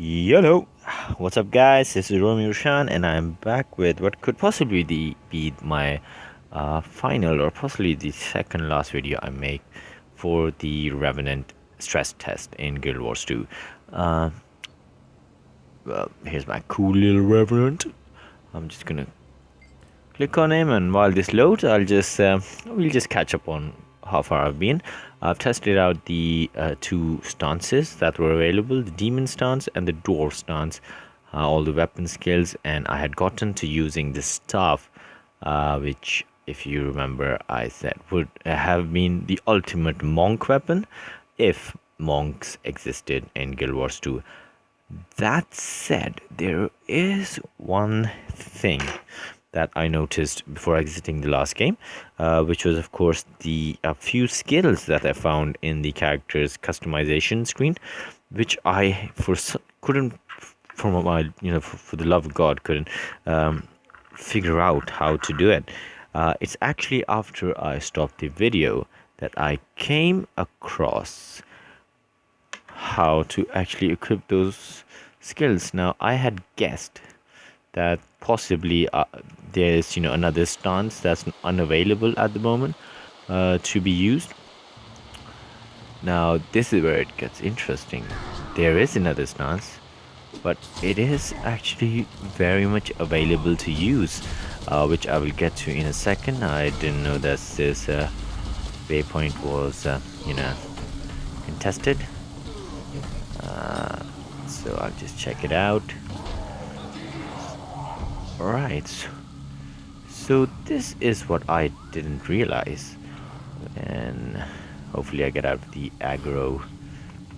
Hello, what's up, guys? This is Romeo Shan, and I'm back with what could possibly be my final or possibly the second last video I make for the Revenant Stress test in Guild Wars 2. Well, here's my cool little Revenant. I'm just gonna click on him, and while this loads, we'll just catch up on how far I've been. I've tested out the two stances that were available, the demon stance and the dwarf stance, all the weapon skills, and I had gotten to using the staff, which, if you remember, I said would have been the ultimate monk weapon if monks existed in Guild Wars 2. That said, there is one thing that I noticed before exiting the last game, which was, of course, the few skills that I found in the character's customization screen, which I couldn't, for the love of God, couldn't figure out how to do it. It's actually after I stopped the video that I came across how to actually equip those skills. Now, I had guessed that possibly there's another stance that's unavailable at the moment to be used. Now, this is where it gets interesting. There is another stance, but it is actually very much available to use, which I will get to in a second. I didn't know that this waypoint was contested, so I'll just check it out. Alright, so this is what I didn't realize, and hopefully I get out of the aggro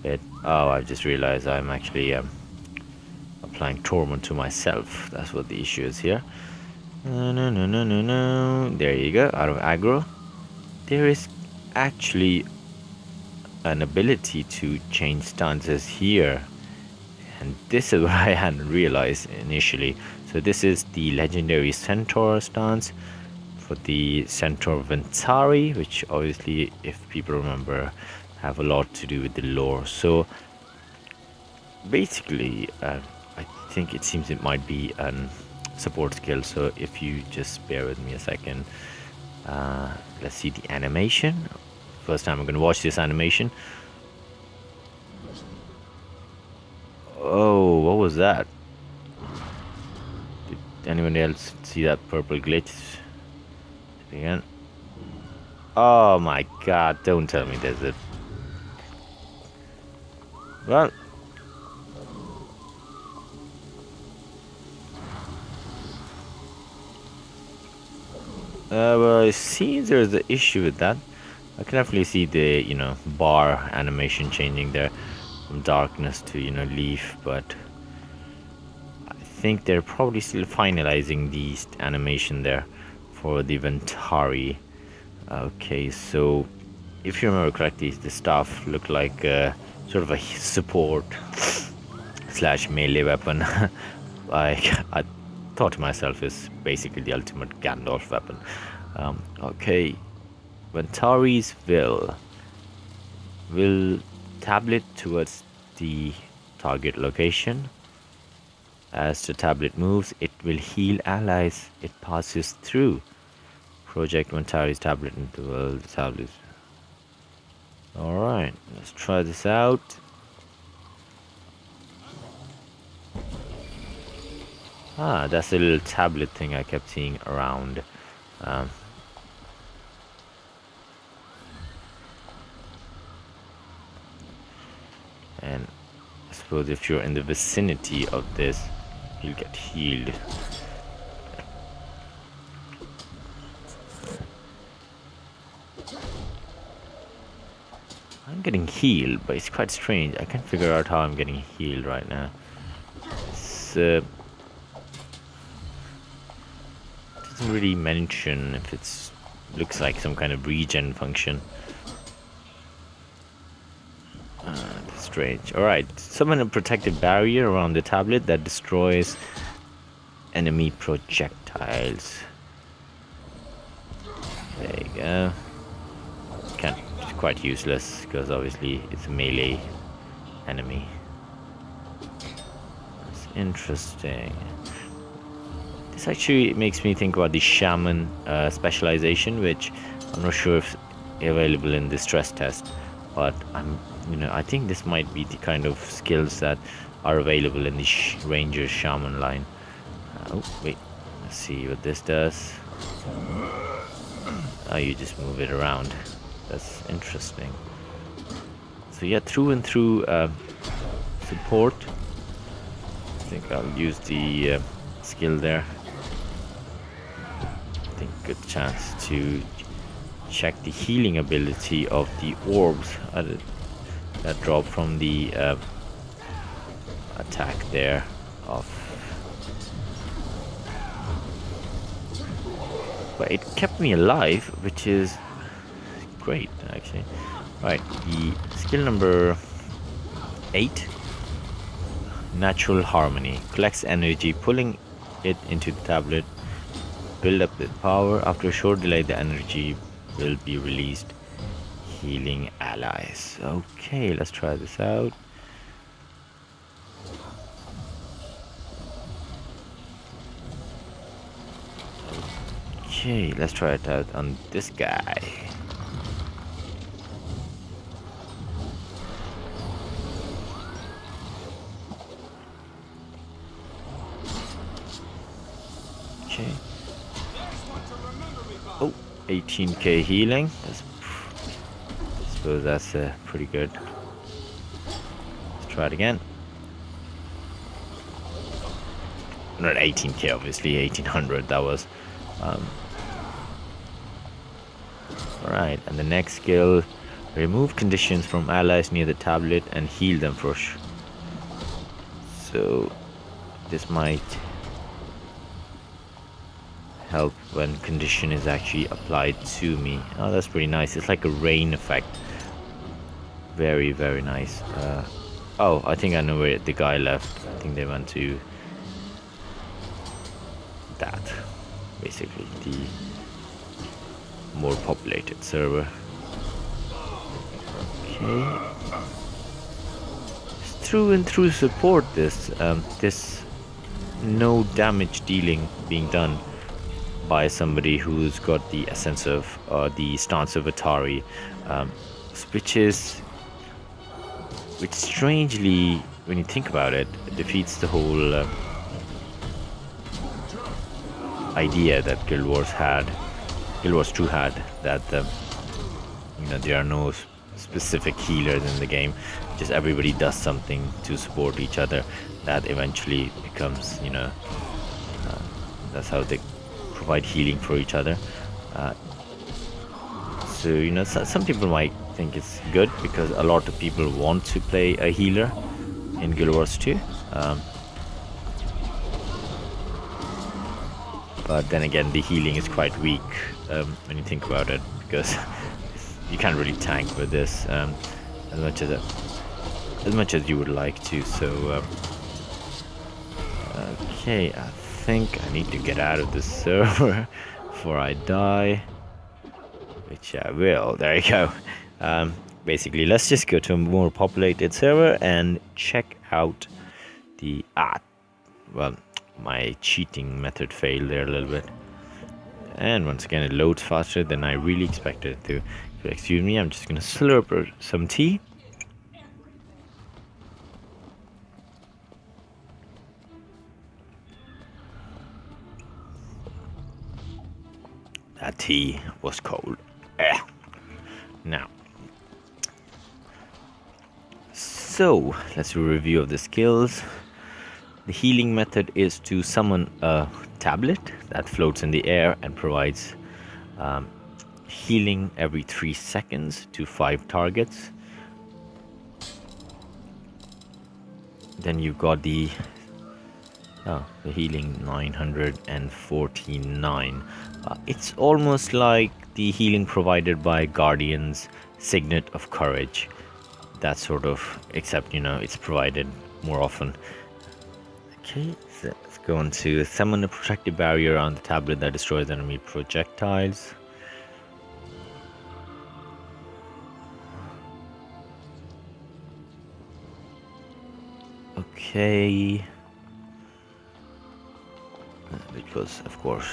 bit. Oh, I just realized I'm actually applying torment to myself. That's what the issue is here. No. There you go, out of aggro. There is actually an ability to change stances here, and this is what I hadn't realized initially. So this is the legendary Centaur stance for the Centaur Ventari, which obviously, if people remember, have a lot to do with the lore. So basically, I think it seems it might be a support skill. So if you just bear with me a second, let's see the animation. First time I'm going to watch this animation. Oh, what was that? Anyone else see that purple glitch again? Oh my god, don't tell me there's it. Well, it seems there's an issue with that. I can definitely see the bar animation changing there from darkness to leaf, but I think they're probably still finalizing the animation there for the Ventari. Okay, so if you remember correctly, the staff looked like sort of a support / melee weapon. I thought to myself, is basically the ultimate Gandalf weapon. Okay, Ventari's will tablet towards the target location. As the tablet moves, it will heal allies it passes through. Project Ventari's tablet into the world. Tablet. Alright, let's try this out. Ah, that's a little tablet thing I kept seeing around. And I suppose if you're in the vicinity of this, you'll get healed. I'm getting healed, but it's quite strange. I can't figure out how I'm getting healed right now. It's doesn't really mention if it's looks like some kind of regen function. That's strange. Alright, summon a protective barrier around the tablet that destroys enemy projectiles. There you go. It's quite useless because obviously it's a melee enemy. Interesting. This actually makes me think about the shaman specialization, which I'm not sure if available in the stress test, but I think this might be the kind of skills that are available in the ranger shaman line. Oh wait, let's see what this does. Oh, you just move it around. That's interesting. So yeah, through and through support. I think I'll use the skill there. I think good chance to check the healing ability of the orbs that drop from the attack there of. But it kept me alive, which is great actually. Right, the skill number 8, Natural Harmony, collects energy, pulling it into the tablet, build up the power. After a short delay, the energy will be released, healing allies. Okay, let's try this out. Okay, let's try it out on this guy. Okay. Oh, 18k healing. I suppose that's pretty good. Let's try it again. Not 18k, obviously 1800. That was. Alright, and the next skill, remove conditions from allies near the tablet and heal them first. So this might help when condition is actually applied to me. Oh, that's pretty nice. It's like a rain effect. Very, very nice. Oh, I think I know where the guy left. I think they went to that. Basically, the more populated server. Okay. It's through and through support this no damage dealing being done by somebody who's got the essence of the stance of Atari, which strangely, when you think about it, defeats the whole idea that Guild Wars 2 had, that there are no specific healers in the game, just everybody does something to support each other. That eventually becomes, that's how they provide healing for each other. So some people might think it's good because a lot of people want to play a healer in Guild Wars 2. But then again, the healing is quite weak when you think about it, because you can't really tank with this as much as you would like to. So okay, I think I need to get out of this server before I die, which I will. There you go. Basically, let's just go to a more populated server and check out the well, my cheating method failed there a little bit, and once again it loads faster than I really expected it to. So excuse me, I'm just gonna slurp some tea. That tea was cold. Now, so let's do a review of the skills. The healing method is to summon a tablet that floats in the air and provides healing every 3 seconds to 5 targets. Then you've got the healing 949. It's almost like the healing provided by Guardian's Signet of Courage. That sort of, except it's provided more often. Okay, so let's go on to summon a protective barrier on the tablet that destroys enemy projectiles. Okay. because of course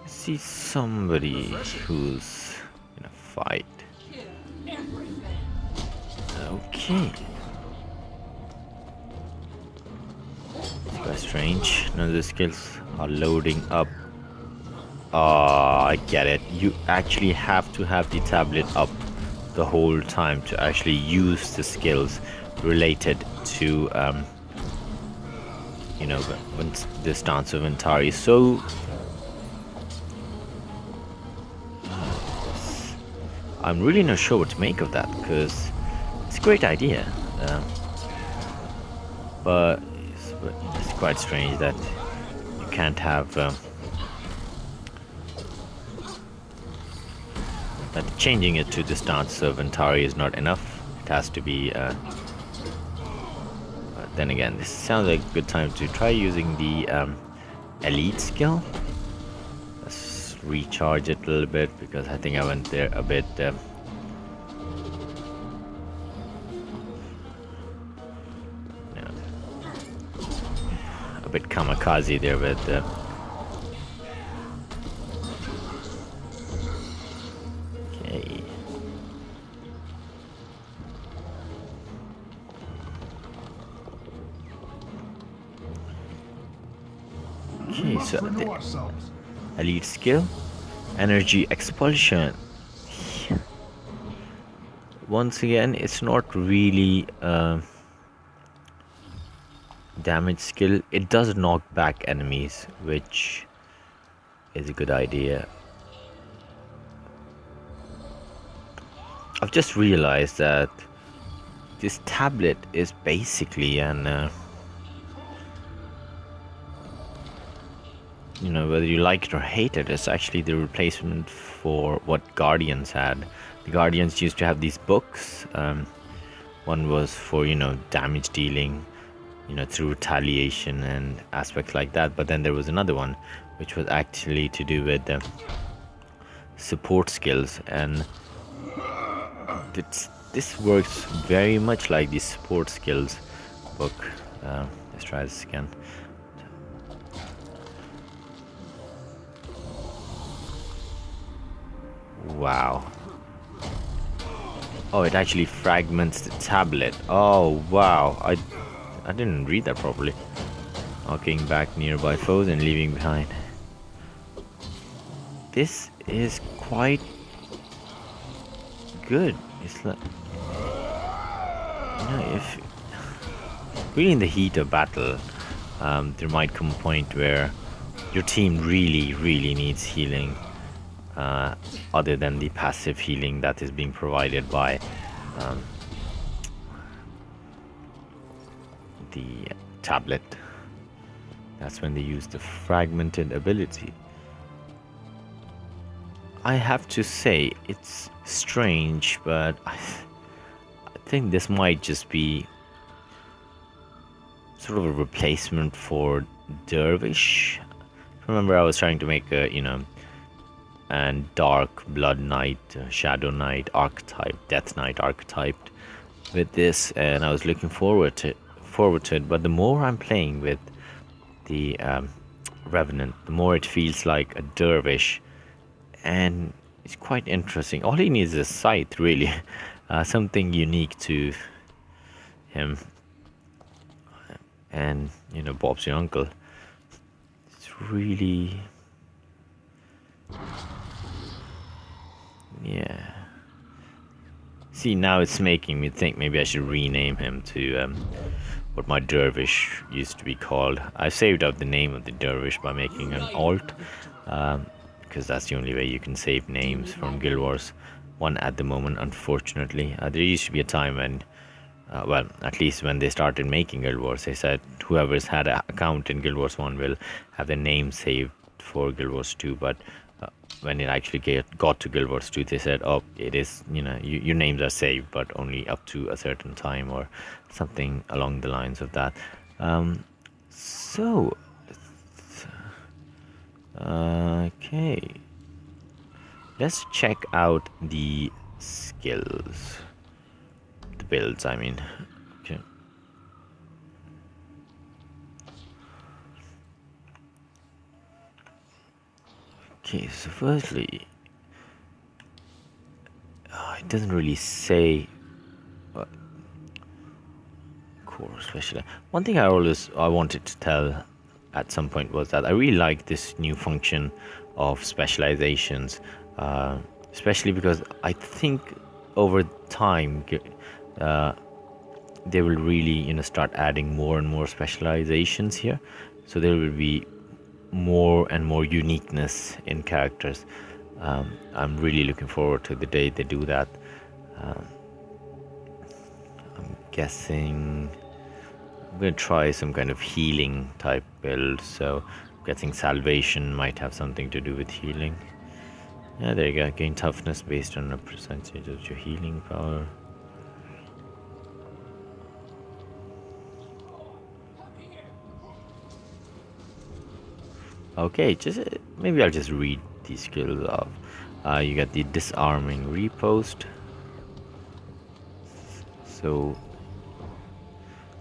I see somebody who's in a fight. Okay. It's quite strange. None of the skills are loading up. Ah, I get it. You actually have to have the tablet up the whole time to actually use the skills related to, you know, when the stance of Antari. So, I'm really not sure what to make of that, because it's a great idea. But it's quite strange that you can't have that changing it to the stance of Antari is not enough. It has to be then again, this sounds like a good time to try using the elite skill. Let's recharge it a little bit, because I think I went there a bit a bit kamikaze there with okay. Okay, so the elite skill, energy expulsion. Once again, it's not really damage skill. It does knock back enemies, which is a good idea. I've just realized that this tablet is basically an you know, whether you like it or hate it, it's actually the replacement for what Guardians had. The Guardians used to have these books. One was for, you know, damage dealing, you know, through retaliation and aspects like that. But then there was another one which was actually to do with support skills, and this works very much like the support skills book. Let's try this again. Wow. Oh, it actually fragments the tablet. Oh, wow. I didn't read that properly. Knocking back nearby foes and leaving behind. This is quite good. It's like, you know, if really in the heat of battle, there might come a point where your team really needs healing, other than the passive healing that is being provided by the tablet. That's when they use the fragmented ability. I have to say, it's strange, but I think this might just be sort of a replacement for Dervish. Remember, I was trying to make a, you know, and Dark Blood Knight, Shadow Knight archetype, Death Knight archetype with this, and I was looking forward to it. But the more I'm playing with the Revenant, the more it feels like a Dervish, and it's quite interesting. All he needs is a scythe, really, something unique to him. And, you know, Bob's your uncle. It's really, yeah. See, now it's making me think maybe I should rename him to what my Dervish used to be called. I saved out the name of the Dervish by making an alt, because that's the only way you can save names from Guild Wars 1 at the moment, unfortunately. There used to be a time when, well, at least when they started making Guild Wars, they said whoever's had an account in Guild Wars 1 will have their name saved for Guild Wars 2, but when it actually got to Guild Wars 2, they said, oh, it is, you know, your names are saved, but only up to a certain time, or something along the lines of that. So, okay, let's check out the skills, the builds, I mean. Okay. Okay, so firstly, it doesn't really say core special. One thing I wanted to tell at some point was that I really like this new function of specializations, especially because I think over time they will really start adding more and more specializations here, so there will be more and more uniqueness in characters. I'm really looking forward to the day they do that. I'm guessing I'm going to try some kind of healing type build, so I'm guessing salvation might have something to do with healing. Yeah, there you go. Gain toughness based on a percentage of your healing power. Okay, maybe I'll just read these skills off. You got the disarming repost. So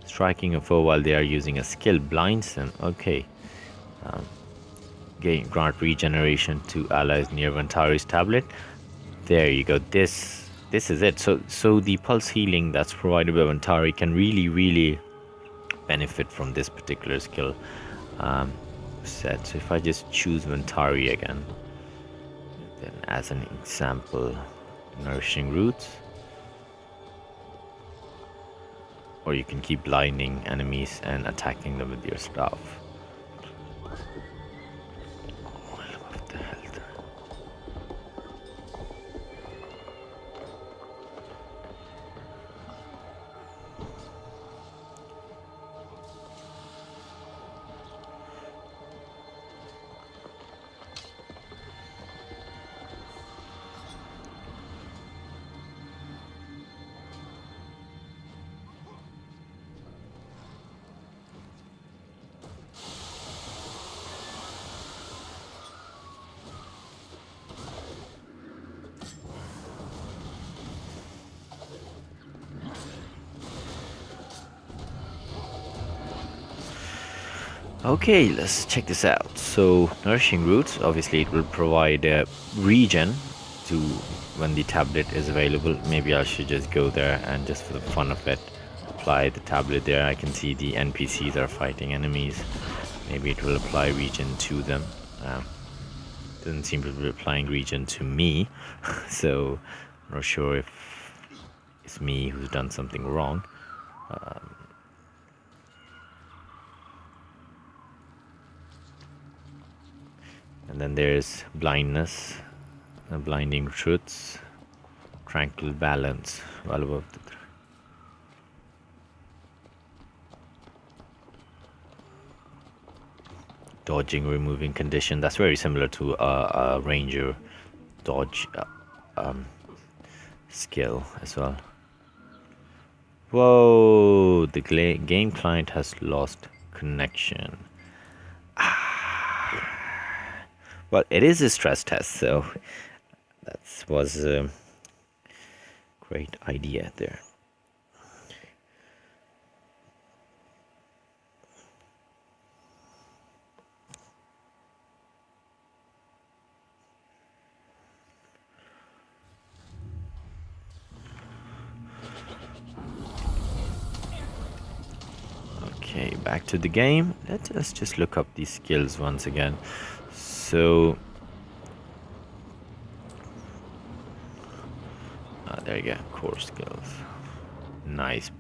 striking a foe while they are using a skill blinds them. Okay. Grant regeneration to allies near Vantari's tablet. There you go. This is it. So the pulse healing that's provided by Vantari can really benefit from this particular skill set. So if I just choose Vantari again, then as an example, nourishing roots, or you can keep blinding enemies and attacking them with your staff. What the hell? Okay, let's check this out. So, nourishing roots, obviously it will provide a regen to when the tablet is available. Maybe I should just go there and just for the fun of it, apply the tablet there. I can see the NPCs are fighting enemies. Maybe it will apply regen to them. Doesn't seem to be applying regen to me, so I'm not sure if it's me who's done something wrong. And then there's blindness, blinding truths, tranquil balance, well above the dodging, removing condition. That's very similar to a ranger dodge skill as well. Whoa, the game client has lost connection. Well, it is a stress test, so that was a great idea there. Okay, back to the game. Let's just look up these skills once again. So there you go, core skills. Nice.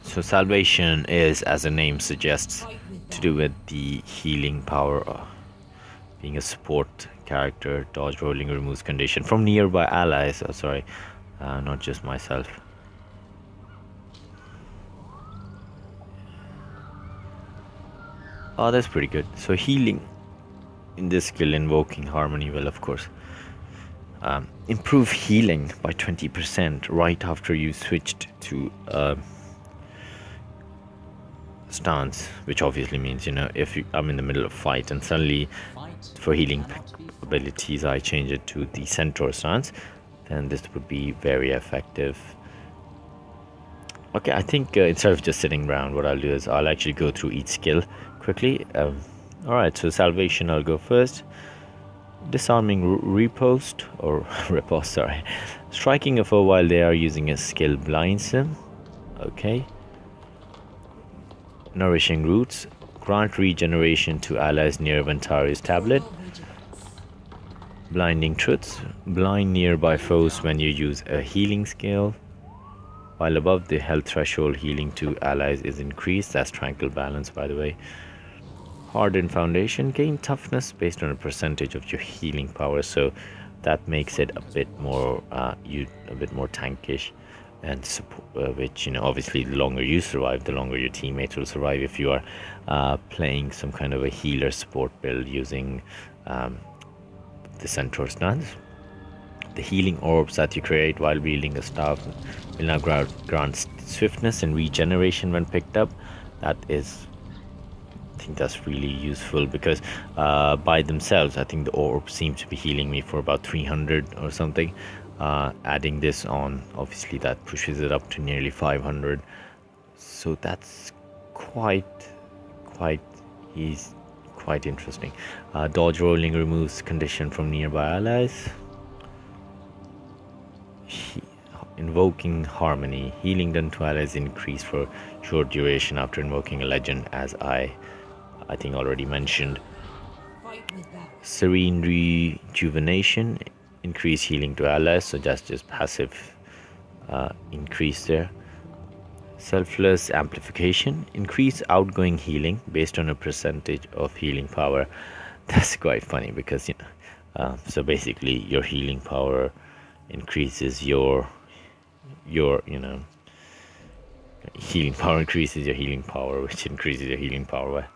So salvation is, as the name suggests, to do with the healing power, being a support character. Dodge rolling removes condition from nearby allies. Oh, sorry, not just myself. Oh, that's pretty good. So healing in this skill, invoking harmony, will of course improve healing by 20% right after you switched to stance, which obviously means, if I'm in the middle of fight and suddenly for healing abilities I change it to the centaur stance, then this would be very effective. Okay, I think instead of just sitting around, what I'll do is I'll actually go through each skill quickly. Alright, so salvation, I'll go first. Disarming riposte, or riposte, sorry. Striking a foe while they are using a skill blinds him. Okay. Nourishing roots. Grant regeneration to allies near Ventari's tablet. Blinding truths. Blind nearby foes when you use a healing skill. While above the health threshold, healing to allies is increased. That's tranquil balance, by the way. Hardened foundation. Gain toughness based on a percentage of your healing power, so that makes it a bit more tankish, and which, you know, obviously the longer you survive, the longer your teammates will survive if you are playing some kind of a healer support build using the Centaur stance. The healing orbs that you create while wielding a staff will now grant swiftness and regeneration when picked up. That is, I think that's really useful, because by themselves, I think the orbs seem to be healing me for about 300 or something. Adding this on, obviously that pushes it up to nearly 500. So that's quite interesting. Dodge rolling removes condition from nearby allies. Invoking harmony. Healing done to allies increased for short duration after invoking a legend, as I think already mentioned. Serene rejuvenation. Increase healing to allies, so that's just passive increase there. Selfless amplification. Increase outgoing healing based on a percentage of healing power. That's quite funny, because, you know, so basically your healing power increases your you know, healing power increases your healing power, which increases your healing power. Well,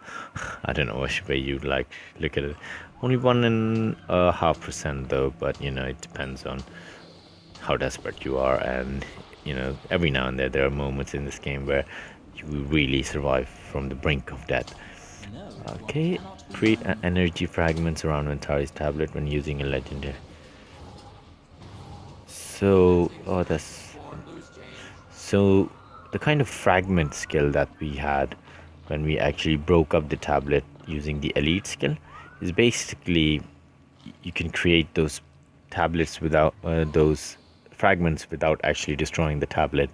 I don't know which way you'd like look at it. Only 1.5% though, but you know, it depends on how desperate you are, and you know, every now and then there are moments in this game where you really survive from the brink of death. Okay, create energy fragments around Ventari's tablet when using a legendary. So, so the kind of fragment skill that we had when we actually broke up the tablet using the elite skill is basically, you can create those tablets without those fragments without actually destroying the tablet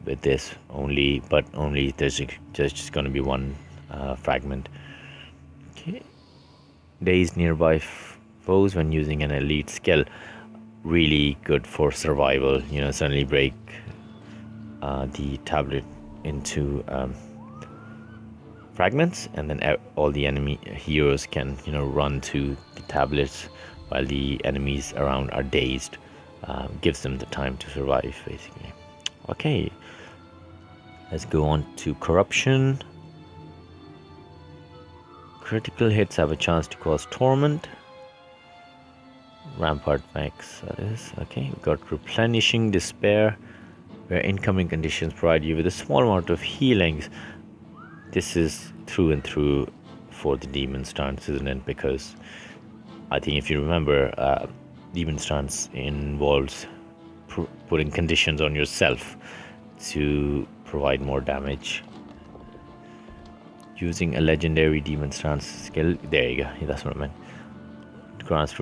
with this only, but only there's just going to be one fragment. Okay, daze nearby foes when using an elite skill. Really good for survival, you know, suddenly break the tablet into fragments, and then all the enemy heroes can, you know, run to the tablets while the enemies around are dazed. Gives them the time to survive, basically. Okay, let's go on to corruption. Critical hits have a chance to cause torment. Rampart max, that is. Okay, we got replenishing despair, where incoming conditions provide you with a small amount of healings. This is through and through for the demon stance, isn't it? Because I think if you remember, demon stance involves putting conditions on yourself to provide more damage. Using a legendary demon stance skill. There you go. Yeah, that's what I meant. Grants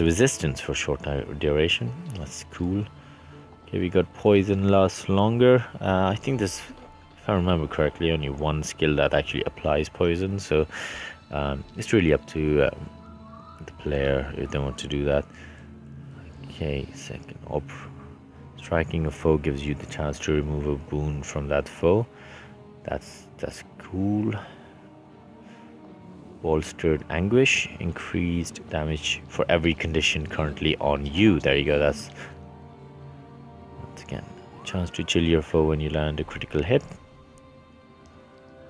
resistance for short duration. That's cool. Okay, we got poison lasts longer. I think this, if I remember correctly, only one skill that actually applies poison, so it's really up to the player if they want to do that. Okay, second up. Striking a foe gives you the chance to remove a boon from that foe. That's cool. Bolstered anguish, increased damage for every condition currently on you. There you go. That's once again chance to chill your foe when you land a critical hit.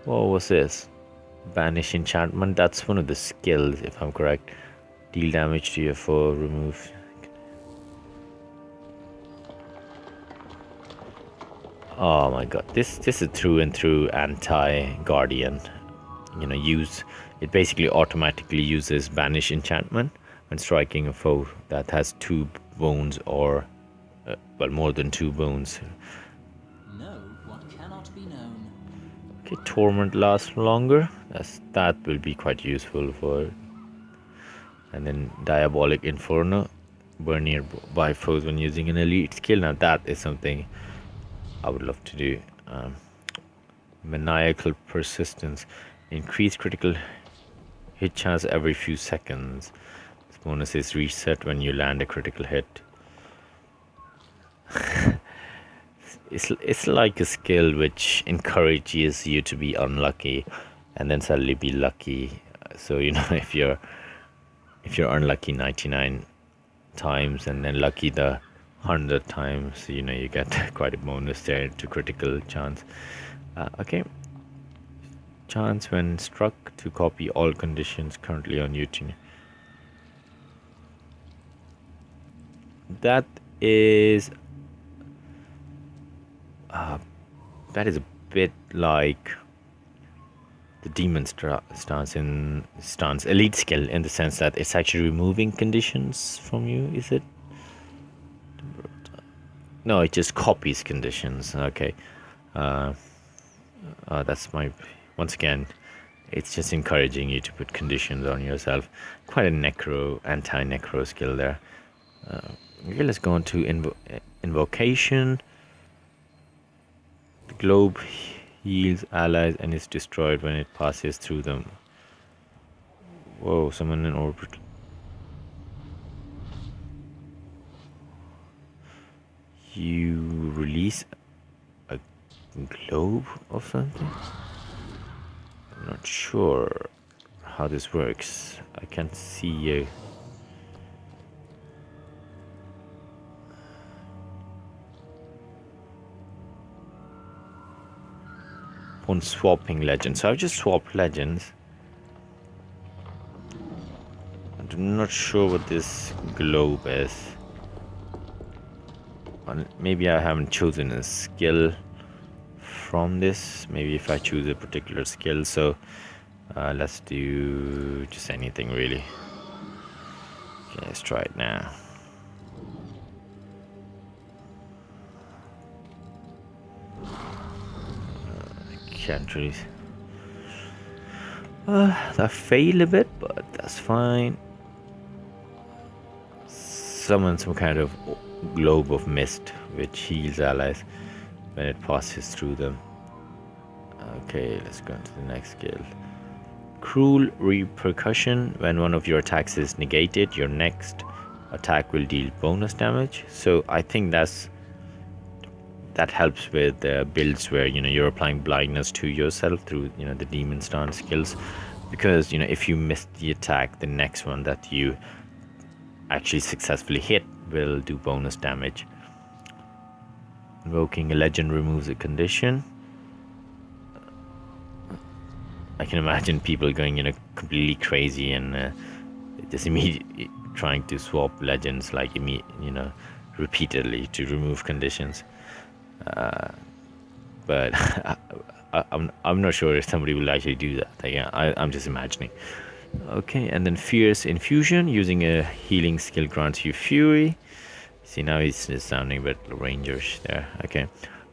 What was this? Banish enchantment. That's one of the skills, if I'm correct. Deal damage to your foe. Remove. Oh my god, this is through and through anti-guardian. You know, it basically automatically uses banish enchantment when striking a foe that has 2 bones or well, more than 2 bones. Okay, Torment lasts longer. That will be quite useful for. And then Diabolic Inferno, burn nearby foes when using an elite skill. Now that is something I would love to do. Maniacal Persistence, increase critical hit chance every few seconds. This bonus is reset when you land a critical hit. It's like a skill which encourages you to be unlucky and then suddenly be lucky. So if you're unlucky 99 times and then lucky the 100 times, you get quite a bonus there to critical chance. Okay, chance when struck to copy all conditions currently on HoT. That is a bit like the demon stance elite skill, in the sense that it's actually removing conditions from you. Is it? No, it just copies conditions. Okay. That's my, once again, it's just encouraging you to put conditions on yourself. Quite a anti-necro skill there. Okay, let's go on to invocation. The globe heals allies and is destroyed when it passes through them. Whoa, someone in orbit. You release a globe of something? I'm not sure how this works. I can't see you. On swapping legends. So I've just swapped legends. I'm not sure what this globe is. Maybe I haven't chosen a skill from this. Maybe if I choose a particular skill. So let's do just anything really. Okay, let's try it now. Can't really. That failed a bit, but that's fine. Summon some kind of globe of mist which heals allies when it passes through them. Okay, let's go into the next skill. Cruel Repercussion. When one of your attacks is negated, your next attack will deal bonus damage. So I think that helps with builds where you're applying blindness to yourself through the demon stance skills, because if you miss the attack, the next one that you actually successfully hit will do bonus damage. Invoking a legend removes a condition. I can imagine people going completely crazy and just immediately trying to swap legends repeatedly to remove conditions. But I'm not sure if somebody will actually do that. I'm just imagining. Okay, and then Fierce Infusion. Using a healing skill grants you Fury. See, now he's sounding a bit rangerish there. Okay.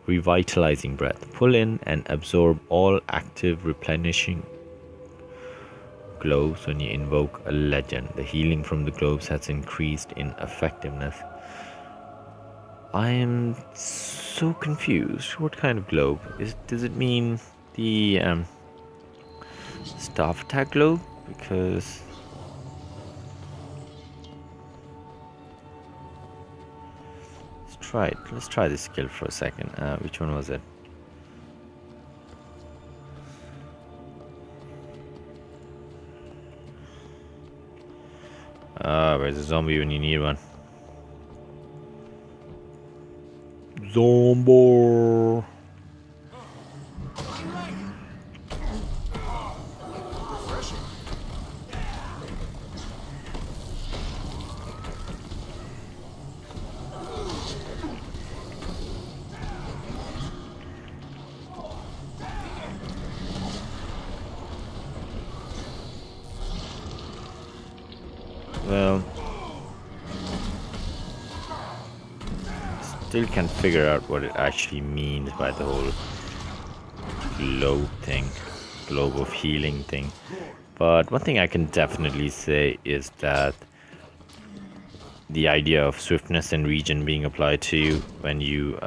Revitalizing Breath. Pull in and absorb all active replenishing globes when you invoke a legend. The healing from the globes has increased in effectiveness. I am so confused. What kind of globe? Does it mean the staff attack globe? Because let's try this skill for a second. Which one was it? Where's the zombie when you need one? Zombie. Well, still can't figure out what it actually means by the whole globe of healing thing. But one thing I can definitely say is that the idea of swiftness and regen being applied to you when you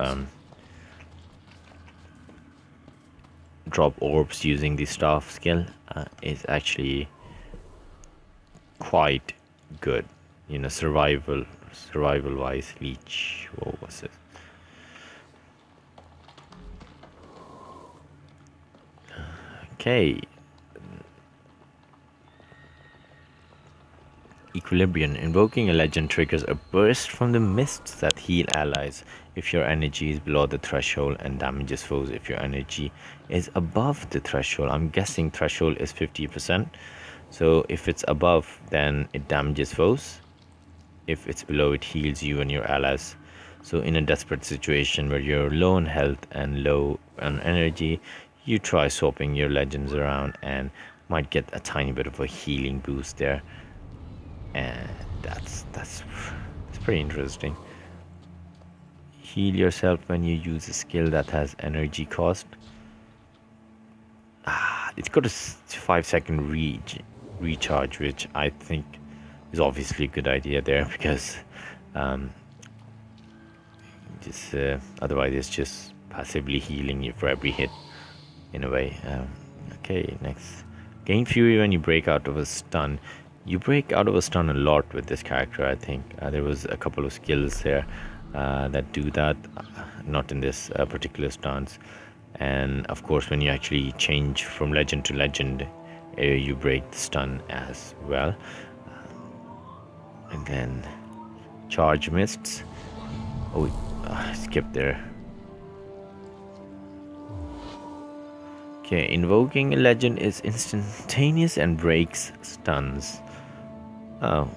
drop orbs using the staff skill is actually quite good. You know, survival wise. Leech, what was it? Okay. Equilibrium. Invoking a legend triggers a burst from the mists that heal allies if your energy is below the threshold, and damages foes if your energy is above the threshold. I'm guessing threshold is 50%. So if it's above, then it damages foes. If it's below, it heals you and your allies. So in a desperate situation where you're low on health and low on energy, you try swapping your legends around and might get a tiny bit of a healing boost there. And that's pretty interesting. Heal yourself when you use a skill that has energy cost. It's got a 5-second recharge, which I think is obviously a good idea there, because otherwise it's just passively healing you for every hit in a way. Okay, next. Gain fury when you break out of a stun. You break out of a stun a lot with this character, I think. There was a couple of skills there that do that, not in this particular stance. And of course, when you actually change from legend to legend, you break the stun as well. And then charge mists. Oh, skip there. Okay, invoking a legend is instantaneous and breaks stuns. Oh.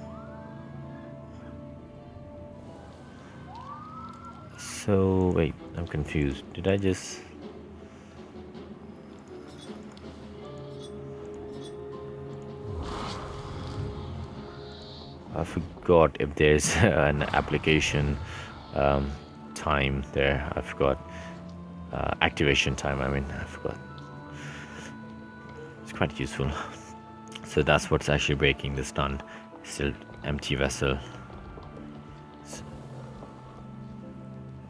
So, wait, I'm confused. Did I just... I forgot if there's an application time there. I forgot. Activation time, I mean, I forgot. It's quite useful. So that's what's actually breaking the stun. Still empty vessel.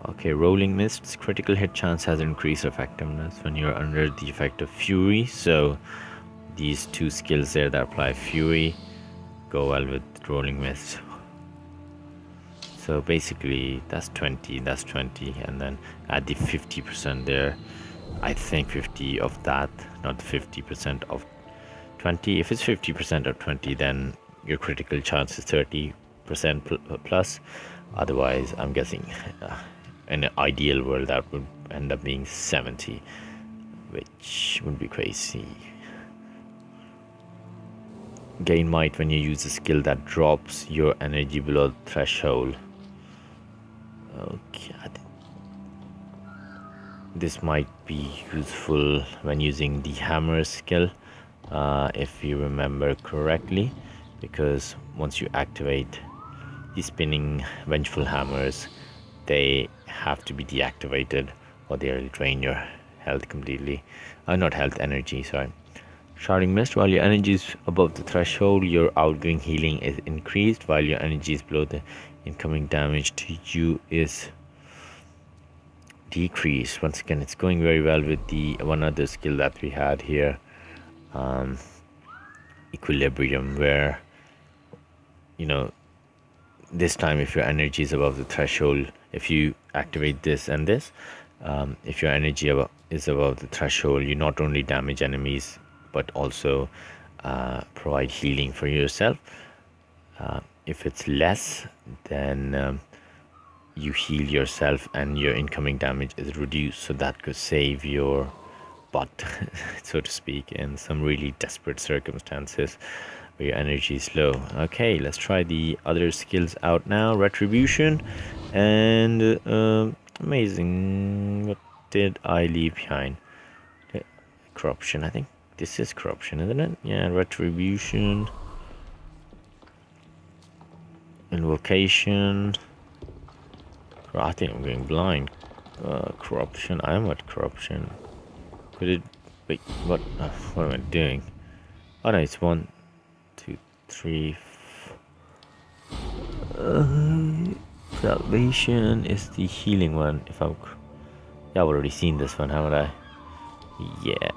Okay, rolling mists. Critical hit chance has increased effectiveness when you're under the effect of fury. So these two skills there that apply fury go well with rolling mist. So basically that's 20, and then add the 50% there. I think 50 of that, not 50% of 20. If it's 50% of 20, then your critical chance is 30% plus. Otherwise, I'm guessing in an ideal world that would end up being 70, which would be crazy. Gain might when you use a skill that drops your energy below the threshold. Okay, this might be useful when using the hammer skill, if you remember correctly, because once you activate the spinning vengeful hammers, they have to be deactivated or they'll drain your health completely. Not health, energy, sorry. Sharding mist. While your energy is above the threshold, your outgoing healing is increased. While your energy is below, the incoming damage to you is decreased. Once again, it's going very well with the one other skill that we had here, equilibrium, where, you know, this time if your energy is above the threshold, if you activate this and this, if your energy is above the threshold, you not only damage enemies but also provide healing for yourself. If it's less, then you heal yourself and your incoming damage is reduced, so that could save your butt so to speak, in some really desperate circumstances where your energy is low. Okay, let's try the other skills out now. Retribution and amazing. What did I leave behind? Corruption, I think this is corruption, isn't it? Yeah, retribution, invocation. I think I'm going blind. Corruption. I am at corruption. Could it Wait, what am I doing? Oh no, it's 1, 2, 3. Salvation is the healing one. If I've already seen this one, haven't I? Yeah.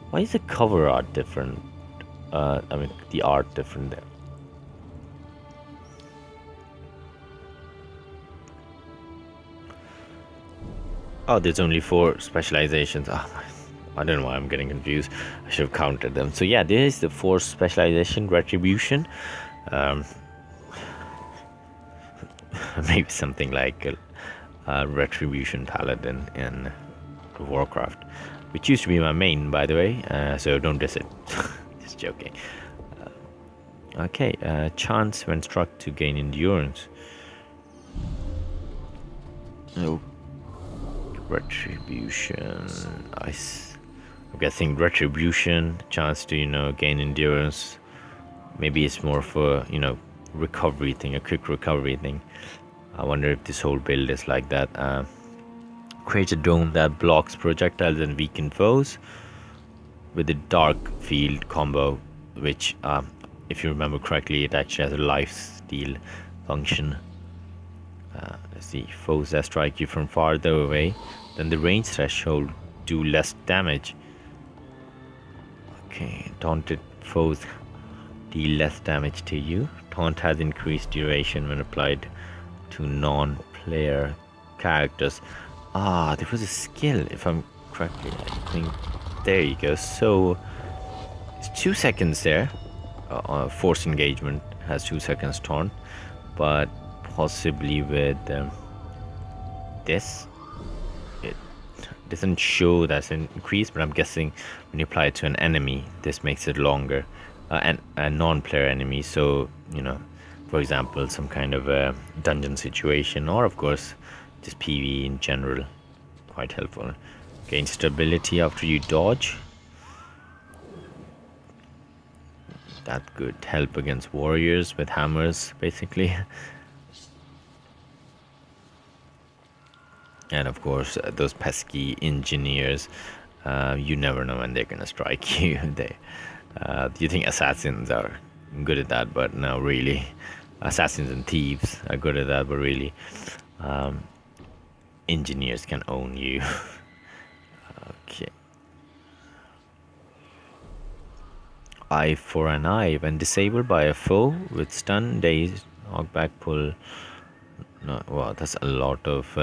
Why is the cover art different? I mean, the art different there. Oh, there's only 4 specializations. Oh, I don't know why I'm getting confused. I should have counted them. So yeah, there is the 4th specialization, Retribution. Maybe something like a Retribution Paladin in Warcraft, which used to be my main, by the way. So don't diss it. Just joking. Okay, chance when struck to gain endurance. Oh, Retribution. I'm guessing Retribution, chance to gain endurance. Maybe it's more for recovery thing, a quick recovery thing. I wonder if this whole build is like that. Creates a dome that blocks projectiles and weaken foes with the dark field combo, which if you remember correctly, it actually has a life steal function. Let's see, foes that strike you from farther away than the range threshold do less damage. Okay, taunted foes deal less damage to you. Taunt has increased duration when applied to non-player characters. There was a skill, if I'm correctly, I think. There you go. So it's 2 seconds there. Force engagement has 2 seconds taunt, but possibly with this, it doesn't show that's an increase, but I'm guessing when you apply it to an enemy, this makes it longer, and a non-player enemy. So for example, some kind of a dungeon situation, or of course just PvE in general, quite helpful. Gain stability after you dodge. That could help against warriors with hammers, basically. And of course, those pesky engineers, you never know when they're gonna strike you. You think assassins are good at that, but no, really. Assassins and thieves are good at that, but really, engineers can own you. Okay. Eye for an eye. When disabled by a foe with stun, daze, knockback, pull. No, wow, that's a lot of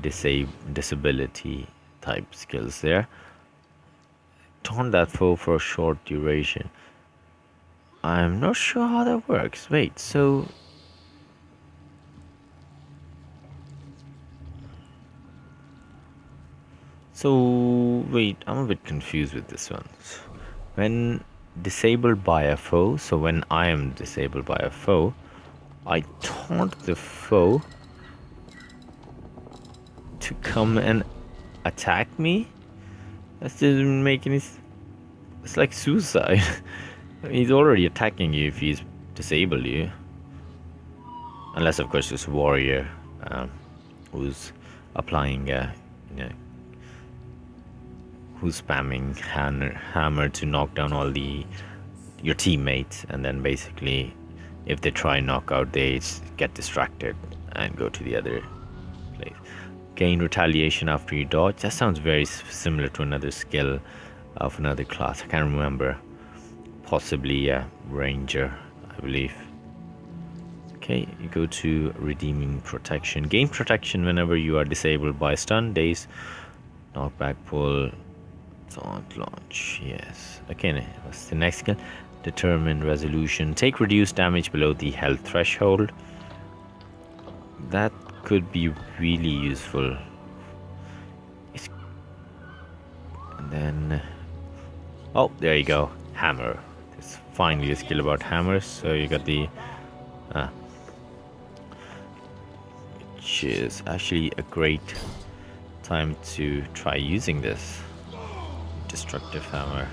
disability type skills there. Taunt that foe for a short duration. I'm not sure how that works. Wait, so wait, I'm a bit confused with this one. When disabled by a foe, so when I am disabled by a foe, I taunt the foe to come and attack me? That doesn't make any. It's like suicide. He's already attacking you if he's disabled you, unless of course it's a warrior who's applying who's spamming hammer to knock down all your teammates, and then basically if they try knockout, they get distracted and go to the other place. Gain retaliation after you dodge. That sounds very similar to another skill of another class. I can't remember. Possibly a ranger, I believe. Okay, you go to redeeming protection. Gain protection whenever you are disabled by stun, daze, knockback, pull, taunt, launch. Yes. Okay, what's the next skill? Determine resolution. Take reduced damage below the health threshold. That could be really useful. And then, oh, there you go, hammer. There's finally a skill about hammers. So you got the which is actually a great time to try using this destructive hammer.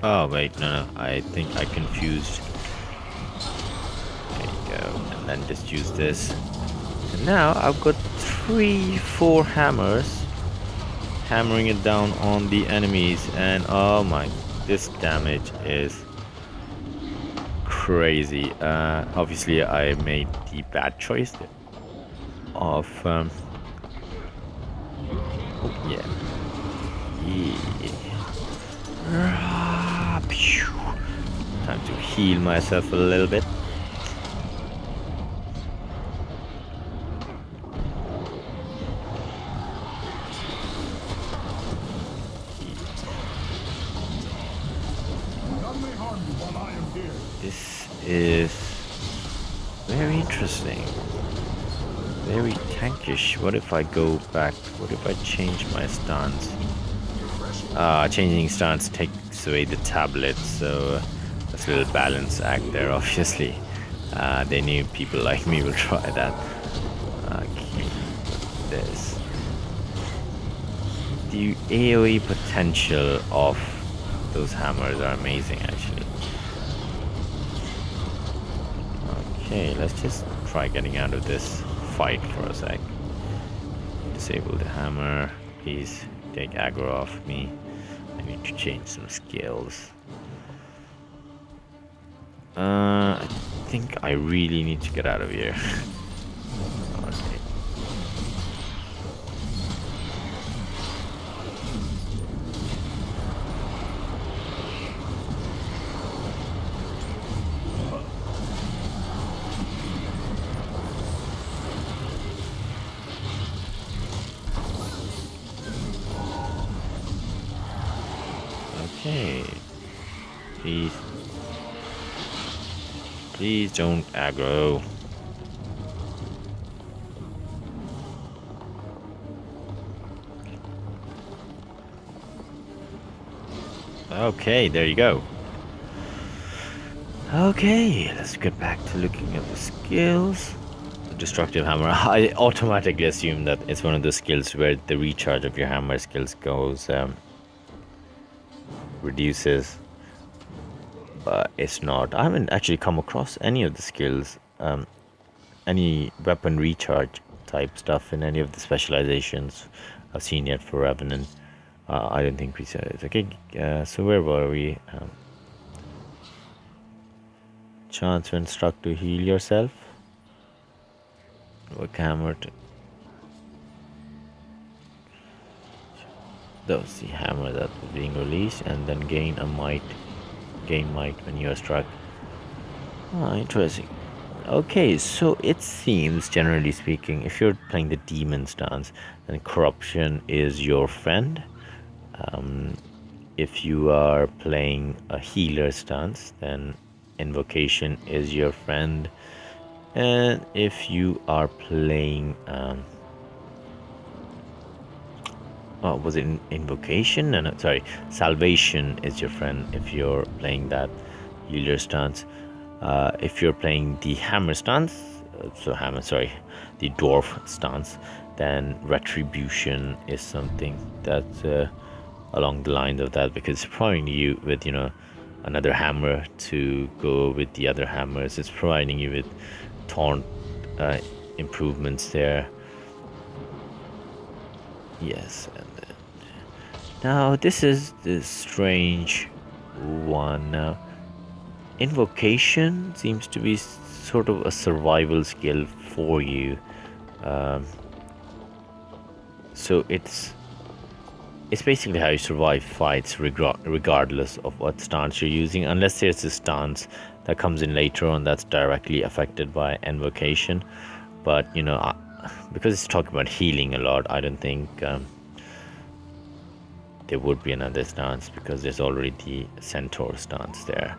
Oh wait, no, I think I confused just use this. And now I've got 3-4 hammers hammering it down on the enemies, and oh my, this damage is crazy. Obviously I made the bad choice of oh, yeah. Time to heal myself a little bit. This is very interesting. Very tankish. What if I go back? What if I change my stance? Changing stance takes away the tablet, so that's a little balance act there, obviously. They knew people like me will try that. Okay, this. The AoE potential of those hammers are amazing, actually. Okay, let's just try getting out of this fight for a sec. Disable the hammer. Please take aggro off me. I need to change some skills. I think I really need to get out of here. Okay. Okay. Please. Please don't aggro. Okay, there you go. Okay, let's get back to looking at the skills. Destructive hammer. I automatically assume that it's one of the skills where the recharge of your hammer skills goes reduces, but it's not. I haven't actually come across any of the skills, any weapon recharge type stuff in any of the specializations I've seen yet for Revenant. I don't think we said it. Okay, so where were we? Chance when struck to heal yourself. Work hammer to. That was the hammer that was being released, and then gain might when you are struck. Interesting. Okay, so it seems, generally speaking, if you're playing the demon stance, then corruption is your friend. If you are playing a healer stance, then invocation is your friend. And if you are playing was it invocation? No, sorry, salvation is your friend if you're playing that healer stance. If you're playing the hammer stance, the dwarf stance, then retribution is something that's along the lines of that, because it's providing you with, another hammer to go with the other hammers. It's providing you with taunt improvements there. Yes, and then now this is the strange one. Now, invocation seems to be sort of a survival skill for you. So it's basically how you survive fights regardless of what stance you're using, unless there's a stance that comes in later on that's directly affected by invocation. But because it's talking about healing a lot, I don't think there would be another stance, because there's already the Centaur stance there.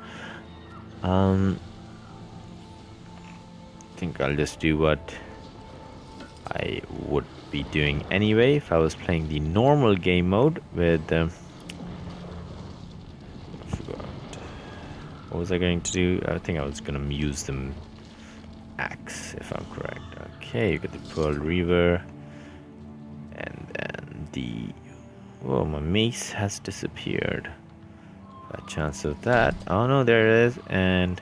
I think I'll just do what I would be doing anyway if I was playing the normal game mode with I forgot. What was I going to do? I think I was going to use the axe, if I'm correct. Okay, you got the Pearl Reaver, and then my mace has disappeared. A chance of that. Oh no, there it is. And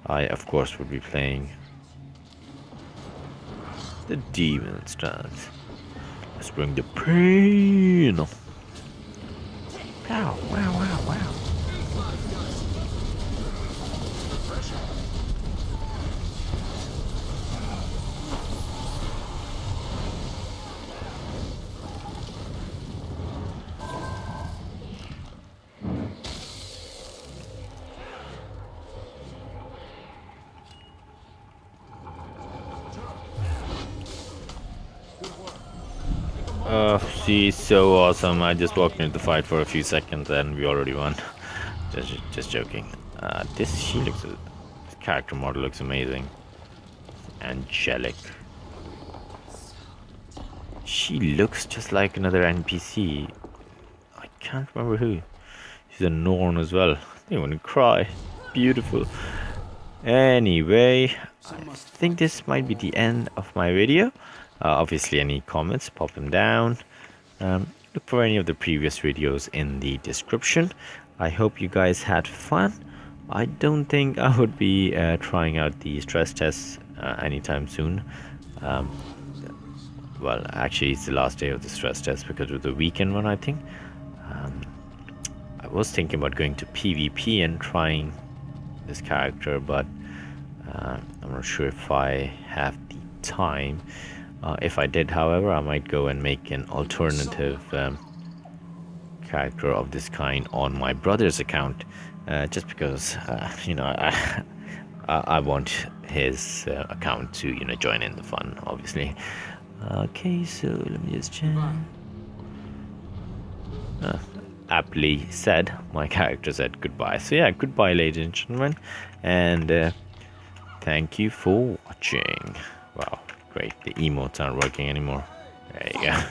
I of course would be playing The demon stance. Let's bring the pain. Wow, wow, wow, wow. She's so awesome. I just walked into the fight for a few seconds and we already won. Just joking. This character model looks amazing. Angelic. She looks just like another NPC. I can't remember who. She's a Norn as well. I want to cry. Beautiful. Anyway, I think this might be the end of my video. Obviously, any comments, pop them down. Look for any of the previous videos in the description. I hope you guys had fun. I don't think I would be trying out the stress tests anytime soon. Well, actually, it's the last day of the stress test because of the weekend one, I think. I was thinking about going to PvP and trying this character, but I'm not sure if I have the time. If I did, however, I might go and make an alternative character of this kind on my brother's account, just because you know, I want his account to, you know, join in the fun, obviously. Okay, so let me just check. Aptly said, my character said goodbye. So yeah, goodbye, ladies and gentlemen, and thank you for watching. Wow, great. The emotes aren't working anymore. There you go.